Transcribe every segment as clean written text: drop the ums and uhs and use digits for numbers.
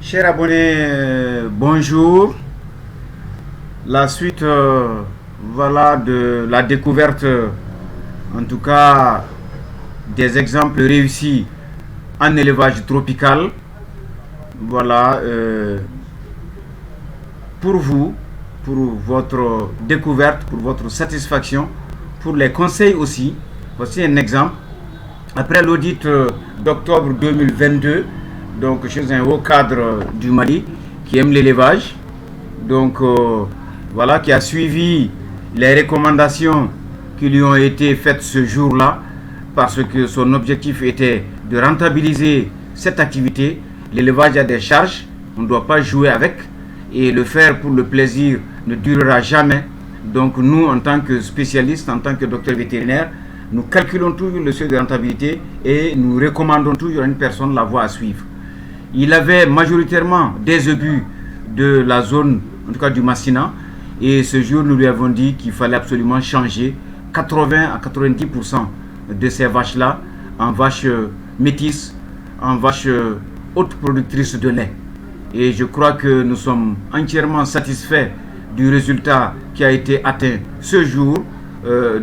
Chers abonnés, bonjour. La suite, voilà, de la découverte, en tout cas, des exemples réussis en élevage tropical. Voilà, pour vous, pour votre découverte, pour votre satisfaction, pour les conseils aussi. Voici un exemple. Après l'audit d'octobre 2022, donc chez un haut cadre du Mali qui aime l'élevage, donc voilà, qui a suivi les recommandations qui lui ont été faites ce jour-là, parce que son objectif était de rentabiliser cette activité. L'élevage a des charges, on ne doit pas jouer avec, et le faire pour le plaisir ne durera jamais. Donc nous, en tant que spécialistes, en tant que docteurs vétérinaires, nous calculons toujours le seuil de rentabilité et nous recommandons toujours à une personne la voie à suivre. Il avait majoritairement des obus de la zone, en tout cas du Massina, et ce jour nous lui avons dit qu'il fallait absolument changer 80 à 90% de ces vaches-là en vaches métisses, en vaches hautes productrices de lait. Et je crois que nous sommes entièrement satisfaits du résultat qui a été atteint ce jour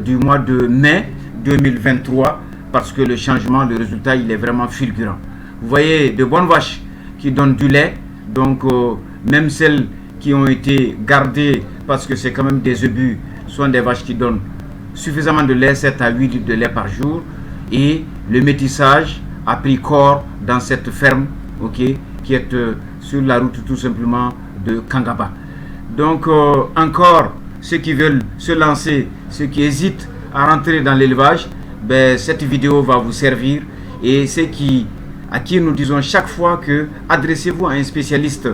du mois de mai 2023, parce que le changement, le résultat, il est vraiment fulgurant. Vous voyez de bonnes vaches qui donnent du lait, donc même celles qui ont été gardées parce que c'est quand même des obus, sont des vaches qui donnent suffisamment de lait, 7 à 8 litres de lait par jour, et le métissage a pris corps dans cette ferme, qui est sur la route tout simplement de Kangaba. Donc encore, ceux qui veulent se lancer, ceux qui hésitent à rentrer dans l'élevage, cette vidéo va vous servir. Et ceux à qui nous disons chaque fois que adressez-vous à un spécialiste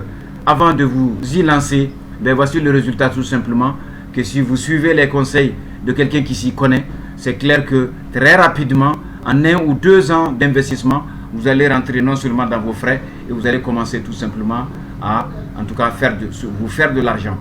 avant de vous y lancer, voici le résultat tout simplement, que si vous suivez les conseils de quelqu'un qui s'y connaît, c'est clair que très rapidement, en 1 ou 2 ans d'investissement, vous allez rentrer non seulement dans vos frais, et vous allez commencer tout simplement à, en tout cas, vous faire de l'argent.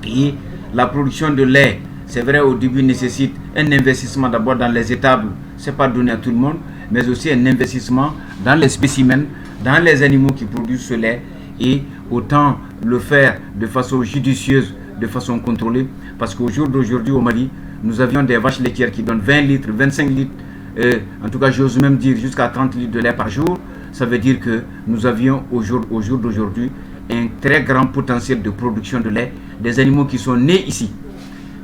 Et la production de lait, c'est vrai, au début nécessite un investissement d'abord dans les étables, c'est pas donné à tout le monde, mais aussi un investissement dans les spécimens, dans les animaux qui produisent ce lait, et autant le faire de façon judicieuse, de façon contrôlée, parce qu'au jour d'aujourd'hui au Mali, nous avions des vaches laitières qui donnent 20 litres, 25 litres, en tout cas j'ose même dire jusqu'à 30 litres de lait par jour. Ça veut dire que nous avions au jour d'aujourd'hui un très grand potentiel de production de lait des animaux qui sont nés ici.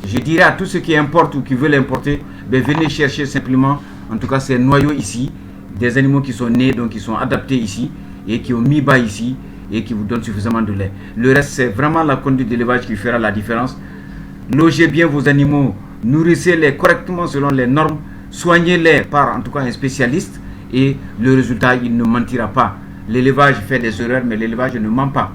Je dirais à tous ceux qui importent ou qui veulent importer, venez chercher simplement, en tout cas ces noyaux ici, des animaux qui sont nés, donc qui sont adaptés ici et qui ont mis bas ici et qui vous donnent suffisamment de lait. Le reste, c'est vraiment la conduite d'élevage qui fera la différence. Logez bien vos animaux, nourrissez-les correctement selon les normes, soignez-les par en tout cas un spécialiste, et le résultat, il ne mentira pas. L'élevage fait des erreurs, mais l'élevage ne ment pas.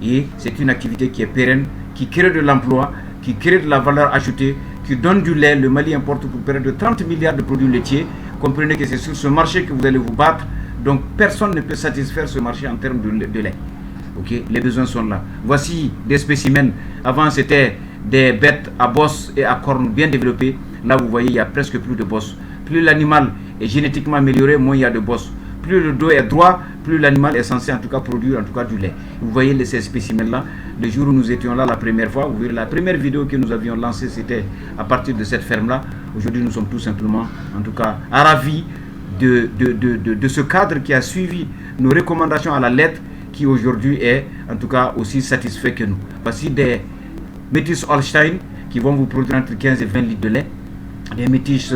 Et c'est une activité qui est pérenne, qui crée de l'emploi, qui crée de la valeur ajoutée, qui donne du lait. Le Mali importe pour près de 30 milliards de produits laitiers. Comprenez que c'est sur ce marché que vous allez vous battre. Donc personne ne peut satisfaire ce marché en termes de lait. Les besoins sont là. Voici des spécimens. Avant, c'était des bêtes à bosses et à cornes bien développées. Là, vous voyez, il n'y a presque plus de bosses. Plus l'animal est génétiquement amélioré, moins il y a de bosses. Plus le dos est droit, plus l'animal est censé en tout cas produire du lait. Vous voyez ces spécimens-là. Le jour où nous étions là la première fois, vous verrez la première vidéo que nous avions lancée, c'était à partir de cette ferme-là. Aujourd'hui, nous sommes tout simplement, en tout cas, ravis de ce cadre qui a suivi nos recommandations à la lettre, qui aujourd'hui est en tout cas aussi satisfait que nous. Voici des métis Holstein qui vont vous produire entre 15 et 20 litres de lait, des métis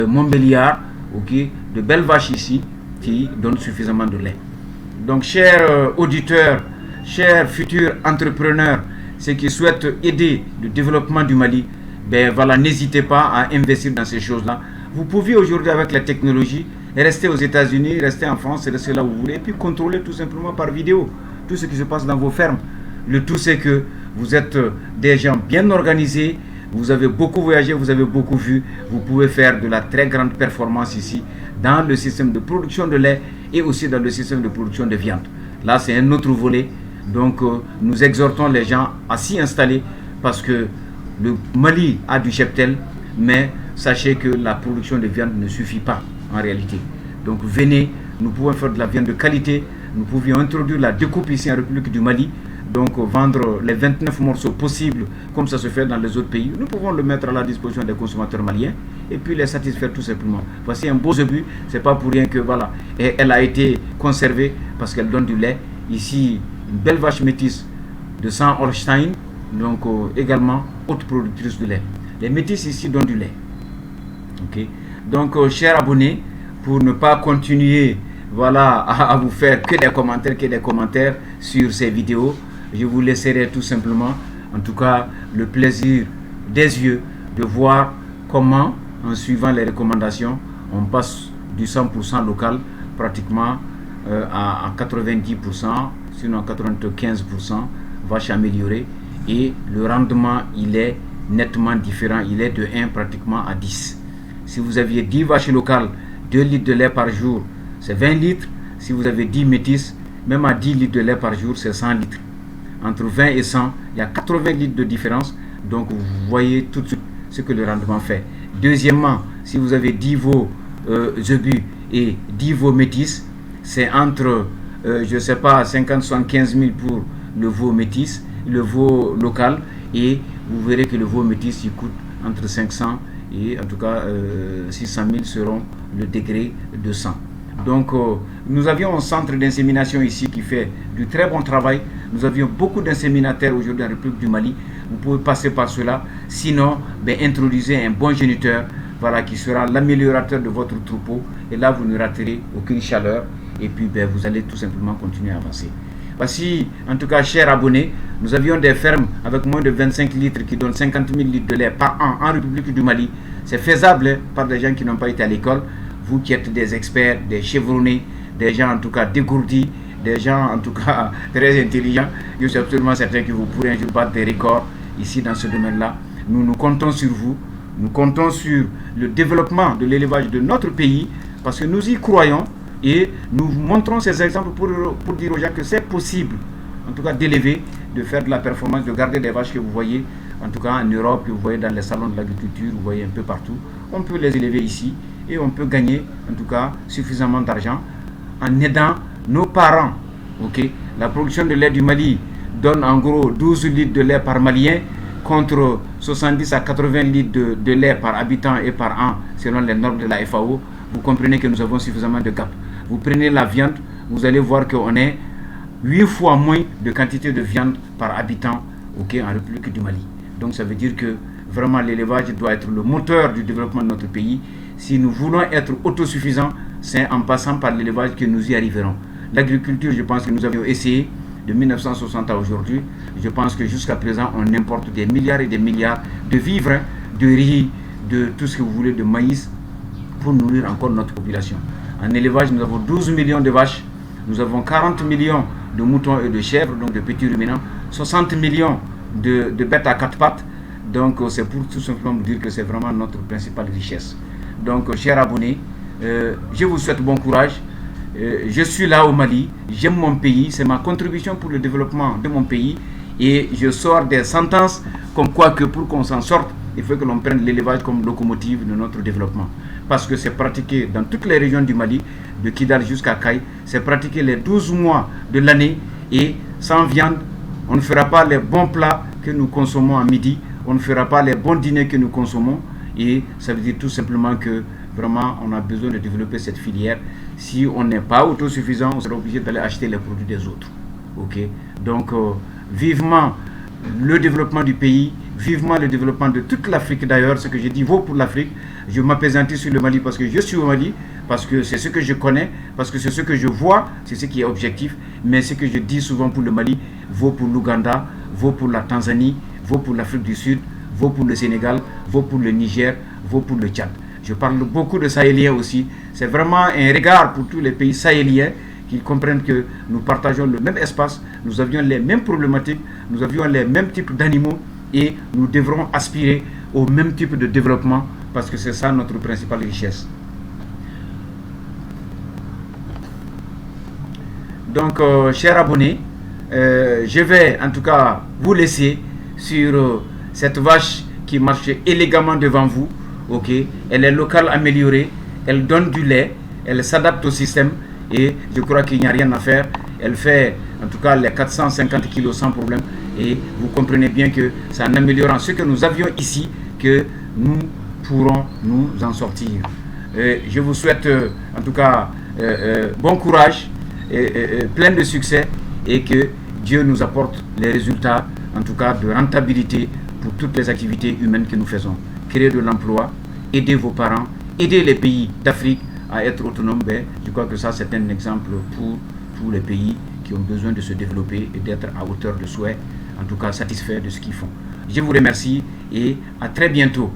Montbéliard, de belles vaches ici qui donnent suffisamment de lait. Donc chers auditeurs, chers futurs entrepreneurs, ceux qui souhaitent aider le développement du Mali, voilà, n'hésitez pas à investir dans ces choses-là. Vous pouvez aujourd'hui avec la technologie rester aux États-Unis, rester en France, rester là où vous voulez, et puis contrôler tout simplement par vidéo tout ce qui se passe dans vos fermes. Le tout, c'est que vous êtes des gens bien organisés, vous avez beaucoup voyagé, vous avez beaucoup vu, vous pouvez faire de la très grande performance ici dans le système de production de lait et aussi dans le système de production de viande. Là, c'est un autre volet. Donc, nous exhortons les gens à s'y installer, parce que le Mali a du cheptel, mais sachez que la production de viande ne suffit pas en réalité. Donc venez, nous pouvons faire de la viande de qualité nous pouvions introduire la découpe ici en République du Mali, donc vendre les 29 morceaux possibles, comme ça se fait dans les autres pays. Nous pouvons le mettre à la disposition des consommateurs maliens et puis les satisfaire tout simplement. Voici un beau zébu, c'est pas pour rien que voilà, et elle a été conservée parce qu'elle donne du lait. Ici, une belle vache métisse de sang Holstein, donc également haute productrice de lait. Les métisses ici donnent du lait. Ok. Donc, chers abonnés, pour ne pas continuer voilà, à vous faire que des commentaires sur ces vidéos, je vous laisserai tout simplement, en tout cas, le plaisir des yeux de voir comment, en suivant les recommandations, on passe du 100% local pratiquement à 90%, sinon à 95%, vache améliorée, et le rendement, il est nettement différent, il est de 1 pratiquement à 10. Si vous aviez 10 vaches locales, 2 litres de lait par jour, c'est 20 litres. Si vous avez 10 métisses, même à 10 litres de lait par jour, c'est 100 litres. Entre 20 et 100, il y a 80 litres de différence. Donc, vous voyez tout de suite ce que le rendement fait. Deuxièmement, si vous avez 10 veaux zébus et 10 veaux métisses, c'est entre, je ne sais pas, 50-75 000 pour le veau métis, le veau local. Et vous verrez que le veau métis, il coûte entre 500 et en tout cas 600 000 seront le degré de 100. Donc nous avions un centre d'insémination ici qui fait du très bon travail. Nous avions beaucoup d'inséminateurs aujourd'hui en République du Mali. Vous pouvez passer par cela. Sinon, introduisez un bon géniteur, voilà, qui sera l'améliorateur de votre troupeau. Et là, vous ne raterez aucune chaleur. Et puis, vous allez tout simplement continuer à avancer. Voici, en tout cas, chers abonnés, nous avions des fermes avec moins de 25 litres qui donnent 50 000 litres de lait par an en République du Mali. C'est faisable par des gens qui n'ont pas été à l'école. Vous qui êtes des experts, des chevronnés, des gens en tout cas dégourdis, des gens en tout cas très intelligents, je suis absolument certain que vous pourrez un jour battre des records ici dans ce domaine-là. Nous comptons sur vous, nous comptons sur le développement de l'élevage de notre pays parce que nous y croyons et nous montrons ces exemples pour dire aux gens que c'est possible, en tout cas d'élever, de faire de la performance, de garder des vaches que vous voyez, en tout cas en Europe, que vous voyez dans les salons de l'agriculture, vous voyez un peu partout. On peut les élever ici et on peut gagner en tout cas suffisamment d'argent en aidant nos parents. Ok, la production de lait du Mali donne en gros 12 litres de lait par Malien contre 70 à 80 litres de lait par habitant et par an selon les normes de la FAO. Vous comprenez que nous avons suffisamment de gap. Vous prenez la viande, vous allez voir qu'on est 8 fois moins de quantité de viande par habitant, ok, en République du Mali. Donc ça veut dire que vraiment l'élevage doit être le moteur du développement de notre pays. Si nous voulons être autosuffisants, c'est en passant par l'élevage que nous y arriverons. L'agriculture, je pense que nous avions essayé de 1960 à aujourd'hui. Je pense que jusqu'à présent, on importe des milliards et des milliards de vivres, de riz, de tout ce que vous voulez, de maïs, pour nourrir encore notre population. En élevage, nous avons 12 millions de vaches, nous avons 40 millions de moutons et de chèvres, donc de petits ruminants, 60 millions de bêtes à 4 pattes. Donc c'est pour tout simplement vous dire que c'est vraiment notre principale richesse. Donc chers abonnés, je vous souhaite bon courage. Je suis là au Mali, j'aime mon pays, c'est ma contribution pour le développement de mon pays et je sors des sentences comme quoi que pour qu'on s'en sorte, il faut que l'on prenne l'élevage comme locomotive de notre développement. Parce que c'est pratiqué dans toutes les régions du Mali, de Kidal jusqu'à Kay, c'est pratiqué les 12 mois de l'année et sans viande, on ne fera pas les bons plats que nous consommons à midi, on ne fera pas les bons dîners que nous consommons et ça veut dire tout simplement que vraiment on a besoin de développer cette filière. Si on n'est pas autosuffisant, on sera obligé d'aller acheter les produits des autres. Ok, donc vivement le développement du pays, vivement le développement de toute l'Afrique d'ailleurs. Ce que je dis vaut pour l'Afrique. Je m'apaisantis sur le Mali parce que je suis au Mali, parce que c'est ce que je connais, parce que c'est ce que je vois, c'est ce qui est objectif. Mais ce que je dis souvent pour le Mali vaut pour l'Ouganda, vaut pour la Tanzanie, vaut pour l'Afrique du Sud, vaut pour le Sénégal, vaut pour le Niger, vaut pour le Tchad. Je parle beaucoup de Sahéliens aussi. C'est vraiment un regard pour tous les pays sahéliens qu'ils comprennent que nous partageons le même espace, nous avions les mêmes problématiques, nous avions les mêmes types d'animaux et nous devrons aspirer au même type de développement parce que c'est ça notre principale richesse. Donc, chers abonnés, je vais en tout cas vous laisser sur cette vache qui marche élégamment devant vous. Ok, elle est locale améliorée, elle donne du lait, elle s'adapte au système et je crois qu'il n'y a rien à faire. elle fait en tout cas les 450 kilos sans problème. Et vous comprenez bien que c'est en améliorant ce que nous avions ici que nous pourrons nous en sortir. Je vous souhaite en tout cas bon courage, plein de succès, et que Dieu nous apporte les résultats en tout cas de rentabilité pour toutes les activités humaines que nous faisons. Créer de l'emploi, aider vos parents, aider les pays d'Afrique à être autonomes. Je crois que ça c'est un exemple pour tous les pays qui ont besoin de se développer et d'être à hauteur de souhait, en tout cas satisfaits de ce qu'ils font. Je vous remercie et à très bientôt.